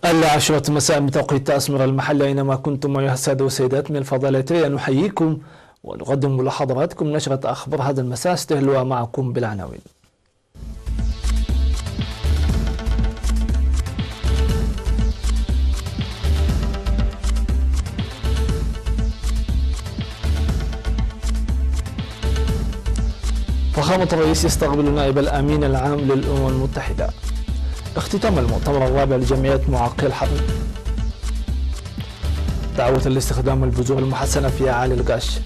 العاشرة مساء بتوقيت أسمر المحل أينما كنتم أيها السادة والسيدات، من الفضيلة نحييكم ونقدم لحضراتكم نشرة أخبار هذا المساء. استهلوا معكم بالعناوين. فخامة الرئيس يستقبل نائب الأمين العام للأمم المتحدة. اختتام المؤتمر الرابع لجمعية معاقي الحرب. دعوة لاستخدام البذور المحسنة في أعالي القاش.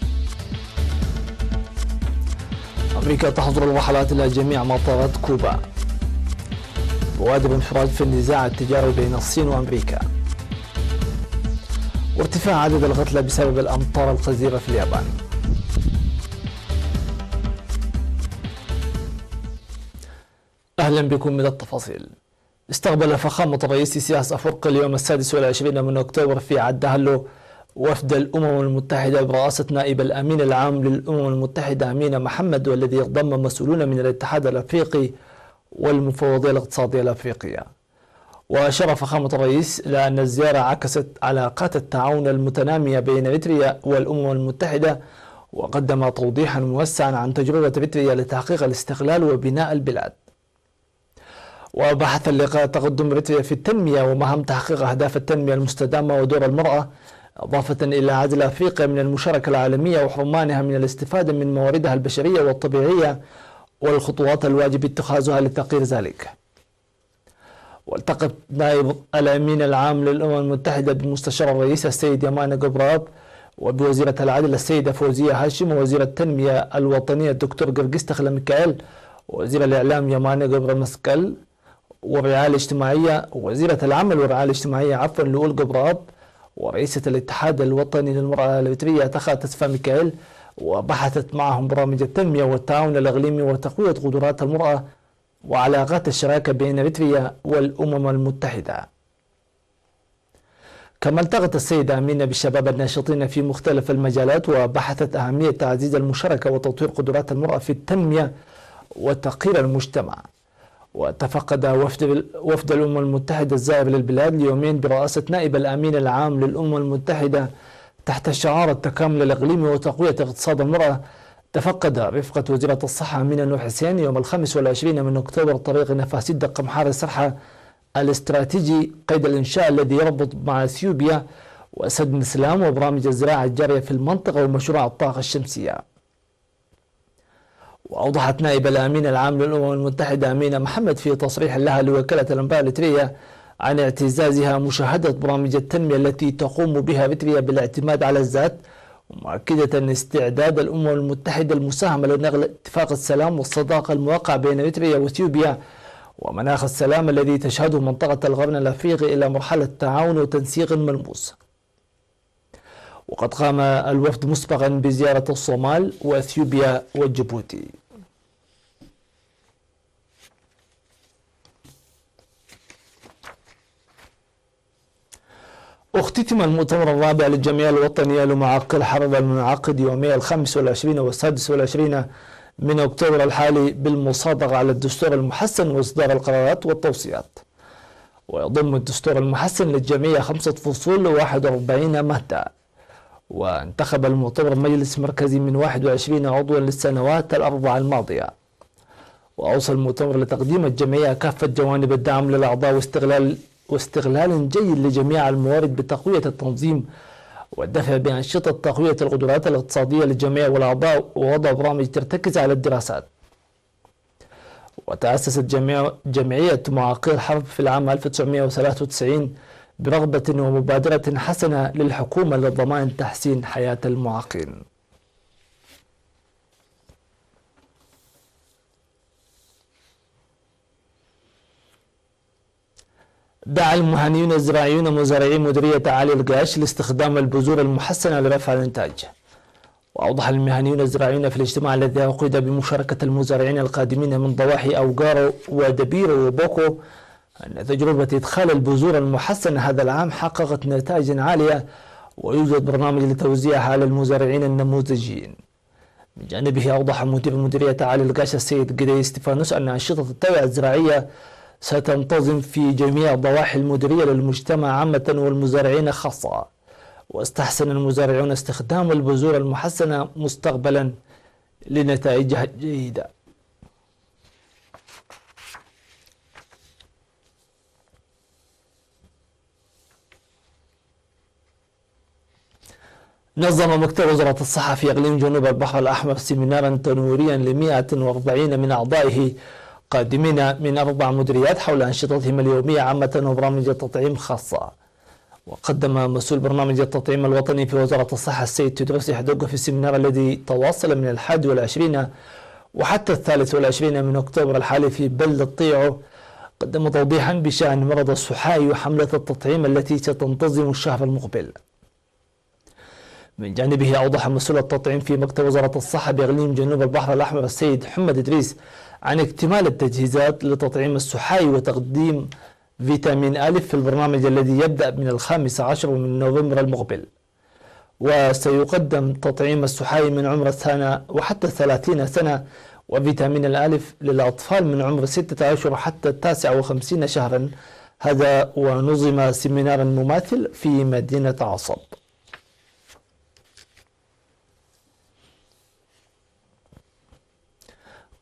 أمريكا تحظر الرحلات إلى جميع مطارات كوبا. بوادر انفراد في النزاع التجاري بين الصين وأمريكا. وارتفاع عدد القتلى بسبب الأمطار الغزيرة في اليابان. أهلا بكم من التفاصيل. استقبل فخامة الرئيس إسياس أفورقي اليوم 26 من أكتوبر في عدهلو وفد الأمم المتحدة برئاسة نائب الأمين العام للأمم المتحدة أمين محمد، والذي يضم مسؤولون من الاتحاد الأفريقي والمفوضية الاقتصادية الأفريقية. وأشار فخامة الرئيس إلى أن الزيارة عكست علاقات التعاون المتنامية بين إريتريا والأمم المتحدة، وقدم توضيحا موسعا عن تجربة إريتريا لتحقيق الاستقلال وبناء البلاد. وبحث اللقاء تقدم إريتريا في التنمية ومهام تحقيق أهداف التنمية المستدامة ودور المرأة، إضافة إلى عزل أفريقيا من المشاركة العالمية وحرمانها من الاستفادة من مواردها البشرية والطبيعية والخطوات الواجب اتخاذها لتغيير ذلك. والتقى نائب الأمين العام للأمم المتحدة بمستشار الرئيس السيد يمانة جبراب وبوزيرة العدل السيدة فوزية هاشم، ووزير التنمية الوطنية الدكتور قرقيس تخلى ميكائيل، ووزير الإعلام يمانة جبر مسكال، والرعاية الاجتماعية وزيرة العمل والرعاية الاجتماعية لؤول جبراب، ورئيسة الاتحاد الوطني للمرأة الإريترية تخى تسفى ميكائيل، وبحثت معهم برامج التنمية والتعاون الإقليمي وتقوية قدرات المرأة وعلاقات الشراكة بين إريتريا والأمم المتحدة. كما التقت السيدة أمينة بالشباب الناشطين في مختلف المجالات، وبحثت أهمية تعزيز المشاركة وتطوير قدرات المرأة في التنمية وتغيير المجتمع. وتفقد وفد الأمم المتحدة الزائر للبلاد ليومين برئاسة نائب الأمين العام للأمم المتحدة تحت شعار التكامل الإقليمي وتقوية اقتصاد المرأة. تفقد رفقة وزيرة الصحة أمينة نور حسين يوم 25 من أكتوبر طريق نفاسيد قمحار السرحة الاستراتيجي قيد الإنشاء الذي يربط مع اثيوبيا وسد السلام وبرامج الزراعة الجارية في المنطقة ومشروع الطاقة الشمسية. وأوضحت نائب الأمين العام للأمم المتحدة أمينة محمد في تصريح لها لوكالة الأنباء الإريترية عن اعتزازها مشاهدة برامج التنمية التي تقوم بها إريتريا بالاعتماد على الذات، ومؤكدة استعداد الأمم المتحدة المساهمة لنقل اتفاق السلام والصداقة الموقع بين إريتريا وإثيوبيا ومناخ السلام الذي تشهده منطقة القرن الأفريقي إلى مرحلة تعاون وتنسيق ملموس. وقد قام الوفد مسبقا بزيارة الصومال وأثيوبيا وجيبوتي. اختتم المؤتمر الرابع للجمعية الوطنية لمعاقي الحرب المنعقد يومي 25 و 26 من أكتوبر الحالي بالمصادقة على الدستور المحسن وإصدار القرارات والتوصيات. ويضم الدستور المحسن للجمعية 5 فصول و41 مادة. وانتخب المؤتمر مجلس مركزي من 21 عضوا للسنوات الأربع الماضية. وأوصى المؤتمر لتقديم الجمعية كافة جوانب الدعم للأعضاء واستغلال جيد لجميع الموارد بتقوية التنظيم والدفع بأنشطة تقوية القدرات الاقتصادية للجميع والأعضاء ووضع برامج ترتكز على الدراسات. وتأسست جمعية معاقي الحرب في العام 1993 برغبة ومبادرة حسنة للحكومة لضمان تحسين حياة المعاقين. دعا المهنيون الزراعيون مزارعي مديرية أعالي القاش لاستخدام البذور المحسنة لرفع الإنتاج. وأوضح المهنيون الزراعيون في الاجتماع الذي عقد بمشاركة المزارعين القادمين من ضواحي أوغارو ودبيرو وبوكو أن تجربة إدخال البذور المحسنة هذا العام حققت نتائج عالية، ويوجد برنامج لتوزيعها على المزارعين النموذجيين. من جانبه أوضح مدير مديرية أعالي القاش السيد قدي ستيفانوس أن أنشطة التوعية الزراعية ستنتظم في جميع الضواحي المديرية للمجتمع عامة والمزارعين خاصة. واستحسن المزارعون استخدام البذور المحسنة مستقبلا لنتائجها الجيدة. نظم مكتب وزارة الصحة في إقليم جنوب البحر الأحمر سيمينارا تنويريا ل140 من أعضائه قادمين من 4 مديريات حول أنشطتهم اليومية عامة وبرامج التطعيم خاصة. وقدم مسؤول برنامج التطعيم الوطني في وزارة الصحة السيد تدرس حدوقة في السيمينار الذي تواصل من 21 وحتى 23 من أكتوبر الحالي في بلدة طيعو، قدم توضيحا بشأن مرض السحائي وحملة التطعيم التي ستنتظم الشهر المقبل. من جانبه أوضح مسؤول التطعيم في مكتب وزارة الصحة بإقليم جنوب البحر الأحمر السيد حمد إدريس عن اكتمال التجهيزات لتطعيم السحائي وتقديم فيتامين أ في البرنامج الذي يبدأ من 15 من نوفمبر المقبل. وسيقدم تطعيم السحائي من عمر السنة وحتى 30 سنة، وفيتامين الألف للأطفال من عمر 6 أشهر حتى 59 شهرا. هذا ونظم سيمينار مماثل في مدينة عصب.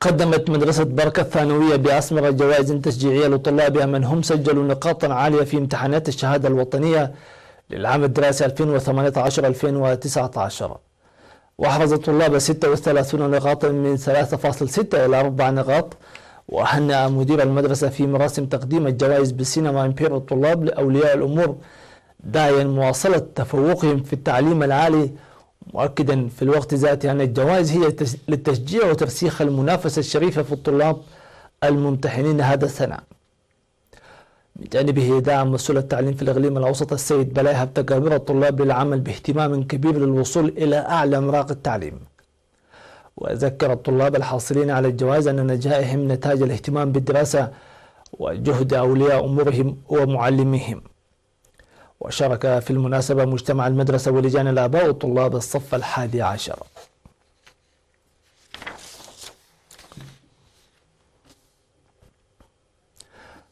قدمت مدرسة بركة الثانوية بأسمرة جوائز تشجيعية لطلابها من هم سجلوا نقاطا عالية في امتحانات الشهادة الوطنية للعام الدراسي 2018-2019. وأحرز الطلاب 36 نقاطا من 3.6 إلى 4 نقاط. وهنأ مدير المدرسة في مراسم تقديم الجوائز بالسينما إمبير الطلاب لأولياء الأمور، داعيا مواصلة تفوقهم في التعليم العالي، مؤكدا في الوقت ذاته أن الجوائز هي للتشجيع وترسيخ المنافسة الشريفة في الطلاب الممتحنين هذا السنة. من جانبه دعم مسؤول التعليم في الإقليم الأوسط السيد بلايها بتقابل الطلاب للعمل باهتمام كبير للوصول إلى أعلى مراق التعليم. وذكر الطلاب الحاصلين على الجوائز أن نجاحهم نتاج الاهتمام بالدراسة وجهد أولياء أمورهم ومعلميهم. وشارك في المناسبة مجتمع المدرسة ولجان الآباء وطلاب الصف 11.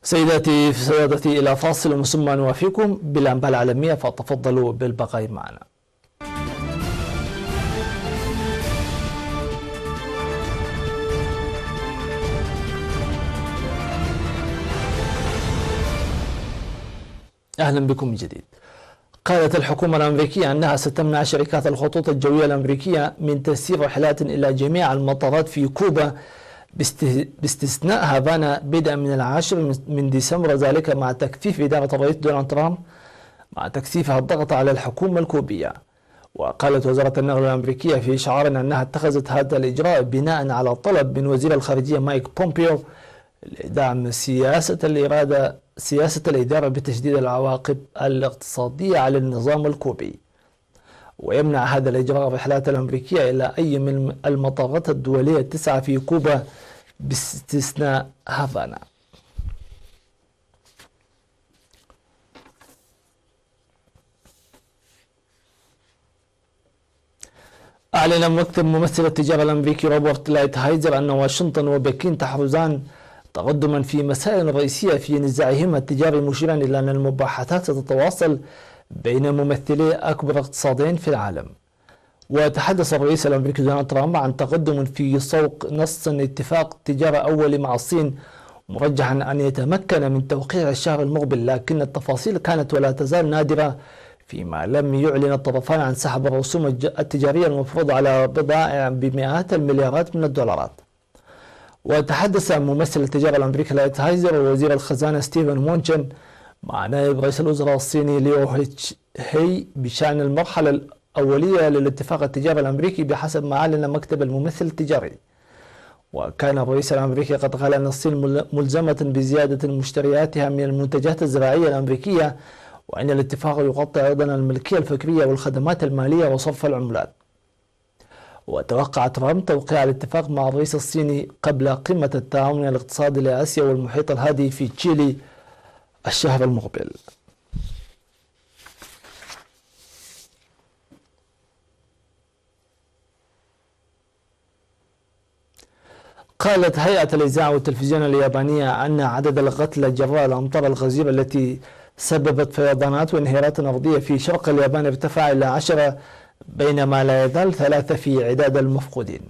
سيداتي سادتي، إلى فاصل ومن ثم نوافيكم بالأنباء العالمية، فتفضلوا بالبقاء معنا. أهلا بكم من جديد. قالت الحكومة الأمريكية أنها ستمنع شركات الخطوط الجوية الأمريكية من تسيير رحلات إلى جميع المطارات في كوبا باستثناء هافانا بدءا من 10 من ديسمبر، ذلك مع تكثيف إدارة الرئيس دونالد ترامب مع تكثيفها الضغط على الحكومة الكوبية. وقالت وزارة النقل الأمريكية في إشعار أنها اتخذت هذا الإجراء بناء على طلب من وزير الخارجية مايك بومبيو لدعم سياسة الإدارة بتشديد العواقب الاقتصادية على النظام الكوبي. ويمنع هذا الإجراء الرحلات الأمريكية إلى أي من المطارات الدولية 9 في كوبا باستثناء هافانا. أعلن مكتب ممثل التجارة الأمريكي روبرت لايتهايزر أن واشنطن وبكين تحرزان تقدما في مسائل رئيسية في نزاعهما التجاري، مشيرا إلى أن المباحثات ستتواصل بين ممثلي أكبر اقتصادين في العالم. وتحدث الرئيس الأمريكي دونالد ترامب عن تقدم في سوق نص اتفاق تجارة أولي مع الصين، مرجحا أن يتمكن من توقيع الشهر المقبل، لكن التفاصيل كانت ولا تزال نادرة، فيما لم يعلن الطرفان عن سحب الرسوم التجارية المفروضة على بضائع بمئات المليارات من الدولارات. وتحدث ممثل التجارة الأمريكي لايتهايزر ووزير الخزانة ستيفن مونشن مع نائب رئيس الوزراء الصيني ليو هي بشأن المرحلة الأولية للاتفاق التجاري الأمريكي بحسب ما أعلن مكتب الممثل التجاري. وكان الرئيس الأمريكي قد قال أن الصين ملزمة بزيادة مشترياتها من المنتجات الزراعية الأمريكية، وأن الاتفاق يغطي أيضا الملكية الفكرية والخدمات المالية وصرف العملات. وتوقع ترامب توقيع الاتفاق مع الرئيس الصيني قبل قمة التعاون الاقتصادي لآسيا والمحيط الهادي في تشيلي الشهر المقبل. قالت هيئة الإذاعة والتلفزيون اليابانية أن عدد القتلى جراء الأمطار الغزيرة التي سببت فيضانات وانهيارات أرضية في شرق اليابان ارتفع إلى 10، بينما لا يزال 3 في عداد المفقودين.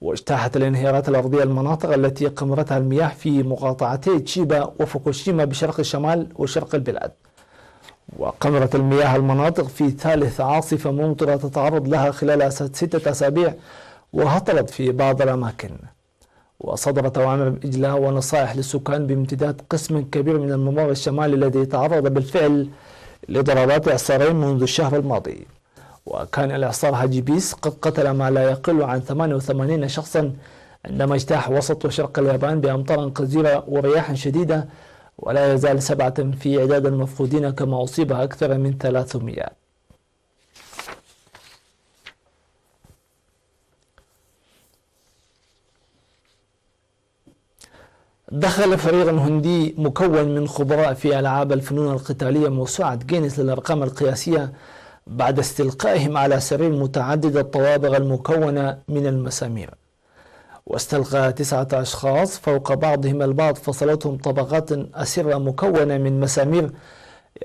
واجتاحت الانهيارات الأرضية المناطق التي قمرتها المياه في مقاطعتي تشيبا وفوكوشيما بشرق الشمال وشرق البلاد. وقمرت المياه المناطق في ثالث عاصفة ممطرة تتعرض لها خلال 6 أسابيع وهطلت في بعض الأماكن. وصدرت أوامر بإجلاء ونصائح للسكان بامتداد قسم كبير من الممر الشمالي الذي تعرض بالفعل لضربات إعصارين منذ الشهر الماضي. وكان الإعصار هاجيبيس قد قتل ما لا يقل عن 88 شخصا عندما اجتاح وسط وشرق اليابان بأمطار غزيرة ورياح شديدة، ولا يزال 7 في عداد المفقودين كما أصيب أكثر من 300. دخل فريق هندي مكون من خبراء في ألعاب الفنون القتالية موسوعة جينيس للأرقام القياسية بعد استلقائهم على سرير متعدد الطوابق المكونة من المسامير. واستلقى 9 أشخاص فوق بعضهم البعض فصلتهم طبقات أسرة مكونة من مسامير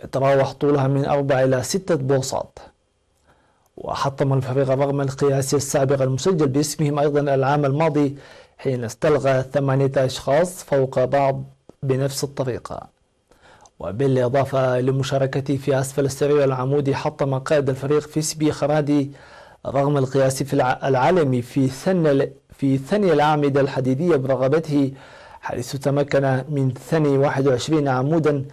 يتراوح طولها من 4 إلى 6 بوصات. وحطم الفريق الرقم القياسي السابق المسجل باسمهم أيضا العام الماضي حين استلقى 8 أشخاص فوق بعض بنفس الطريقة. وبالإضافة لمشاركته في أسفل السرير العمودي، حطم قائد الفريق فيسبي خرادي الرقم القياسي في العالمي في ثني الأعمدة الحديدية برقبته، حيث تمكن من ثني 21 عمودا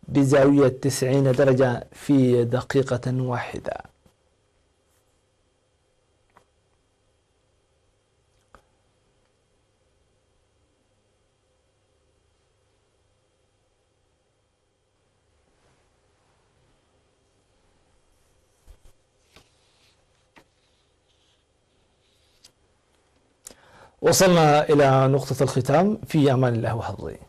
بزاوية 90 درجة في دقيقة واحدة. وصلنا إلى نقطة الختام، في أمان الله وحفظه.